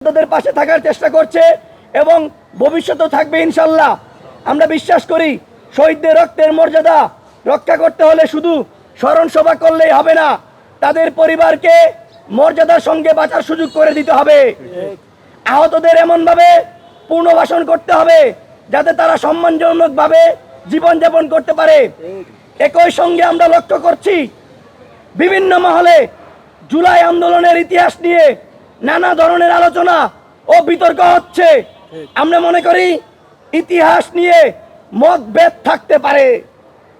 তাদের পাশে থাকার চেষ্টা করছে এবং ভবিষ্যতেও থাকবে ইনশাল্লাহ। আমরা বিশ্বাস করি শহীদদের রক্তের মর্যাদা রক্ষা করতে হলে শুধু স্মরণ সভা করলেই হবে না, তাদের পরিবারকে মর্যাদার সঙ্গে বাঁচার সুযোগ করে দিতে হবে। আহতদের এমনভাবে পুনর্বাসন করতে হবে যাতে তারা সম্মানজনকভাবে জীবনযাপন করতে পারে। একই সঙ্গে আমরা লক্ষ্য করছি বিভিন্ন মহলে জুলাই আন্দোলনের ইতিহাস নিয়ে নানা ধরনের আলোচনা ও বিতর্ক হচ্ছে। আমরা মনে করি ইতিহাস নিয়ে মতভেদ থাকতে পারে,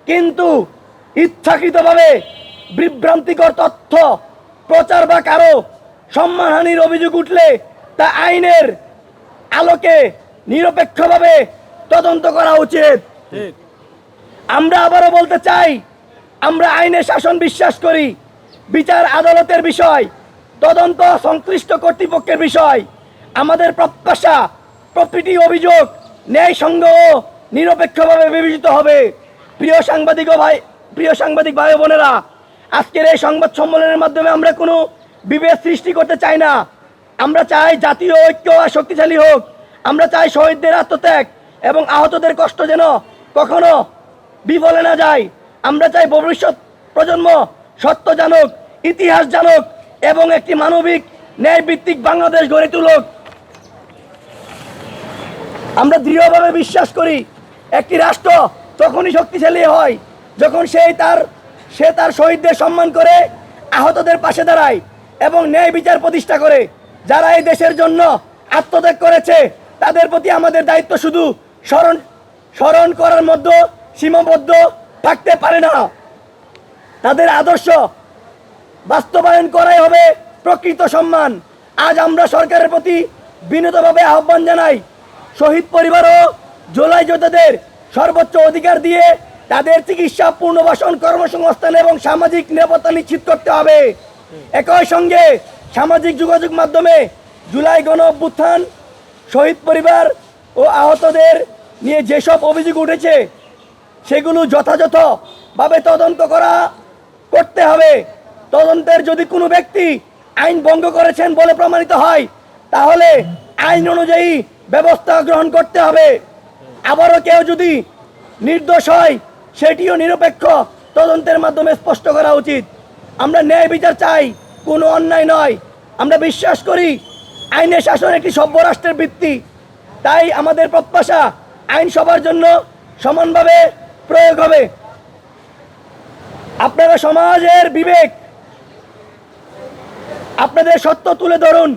কিন্তু ইচ্ছাকৃতভাবে বিভ্রান্তিকর তথ্য প্রচার বা কারো সম্মানহানির অভিযোগ উঠলে তা আইনের আলোকে নিরপেক্ষভাবে তদন্ত করা উচিত। আমরা আবারও বলতে চাই, আমরা আইনের শাসন বিশ্বাস করি, বিচার আদালতের বিষয়, তদন্ত সংশ্লিষ্ট কর্তৃপক্ষের বিষয়। আমাদের প্রত্যাশা প্রতিটি অভিযোগ ন্যায়সঙ্গ ও নিরপেক্ষভাবে বিবেচিত হবে। প্রিয় সাংবাদিক ভাই বোনেরা, আজকের এই সংবাদ সম্মেলনের মাধ্যমে আমরা কোনো বিভেদ সৃষ্টি করতে চাই না। আমরা চাই জাতীয় ঐক্য আর শক্তিশালী হোক। আমরা চাই শহীদদের আত্মত্যাগ এবং আহতদের কষ্ট যেন কখনো বিফলে না যায়। আমরা চাই ভবিষ্যৎ প্রজন্ম সত্য জানুক, ইতিহাস জানুক এবং একটি মানবিক ন্যায়ভিত্তিক বাংলাদেশ গড়ে তুলুক। আমরা দৃঢ়ভাবে বিশ্বাস করি একটি রাষ্ট্র তখনই শক্তিশালী হয় যখন সে তার শহীদদের সম্মান করে, আহতদের পাশে দাঁড়ায় এবং ন্যায় বিচার প্রতিষ্ঠা করে। যারা এই দেশের জন্য আত্মত্যাগ করেছে তাদের প্রতি আমাদের দায়িত্ব শুধু স্মরণ করার মধ্যে সীমাবদ্ধ থাকতে পারে না। তাদের আদর্শ বাস্তবায়ন করাই হবে প্রকৃত সম্মান। আজ আমরা সরকারের প্রতি বিনীতভাবে আহ্বান জানাই, শহীদ পরিবার ও জুলাই যোদ্ধাদের সর্বোচ্চ অধিকার দিয়ে তাদের চিকিৎসা, পুনর্বাসন, কর্মসংস্থান এবং সামাজিক নিরাপত্তা নিশ্চিত করতে হবে। একই সঙ্গে সামাজিক যোগাযোগ মাধ্যমে জুলাই গণ অভ্যুত্থান, শহীদ পরিবার ও আহতদের নিয়ে যেসব অভিযোগ উঠেছে সেগুলো যথাযথভাবে তদন্ত করতে হবে। তদন্তের যদি কোনো ব্যক্তি আইন ভঙ্গ করেছেন বলে প্রমাণিত হয় তাহলে আইন অনুযায়ী ব্যবস্থা গ্রহণ করতে হবে। আবারও কেউ যদি নির্দোষ হয় সেটিও নিরপেক্ষ তদন্তের মাধ্যমে স্পষ্ট করা উচিত। আমরা ন্যায় বিচার চাই, কোনো অন্যায় নয়। আমরা বিশ্বাস করি আইনের শাসন একটি সভ্য রাষ্ট্রের ভিত্তি। তাই আমাদের প্রত্যাশা আইন সবার জন্য সমানভাবে প্রয়োগ হবে। আপনারা সমাজের বিবেক, আপনাদের সত্য তুলে ধরুন,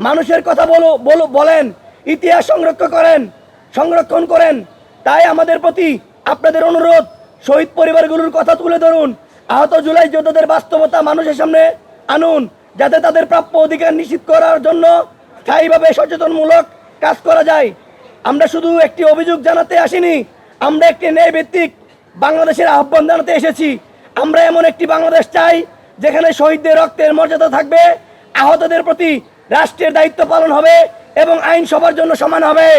মানুষের কথা বলেন, ইতিহাস সংরক্ষণ করেন। তাই আমাদের প্রতি আপনাদের অনুরোধ, শহীদ পরিবারগুলোর কথা তুলে ধরুন, আহত জুলাই যোদ্ধাদের বাস্তবতা মানুষের সামনে আনুন, যাতে তাদের প্রাপ্য অধিকার নিশ্চিত করার জন্য স্থায়ীভাবে সচেতনমূলক কাজ করা যায়। আমরা শুধু একটি অভিযোগ জানাতে আসিনি, আমরা একটি ন্যায়ভিত্তিক বাংলাদেশের আহ্বান জানাতে এসেছি। আমরা এমন একটি বাংলাদেশ চাই যেখানে শহীদদের রক্তের মর্যাদা থাকবে, আহতদের প্রতি রাষ্ট্রের দায়িত্ব পালন হবে এবং আইন সবার জন্য সমান হবে।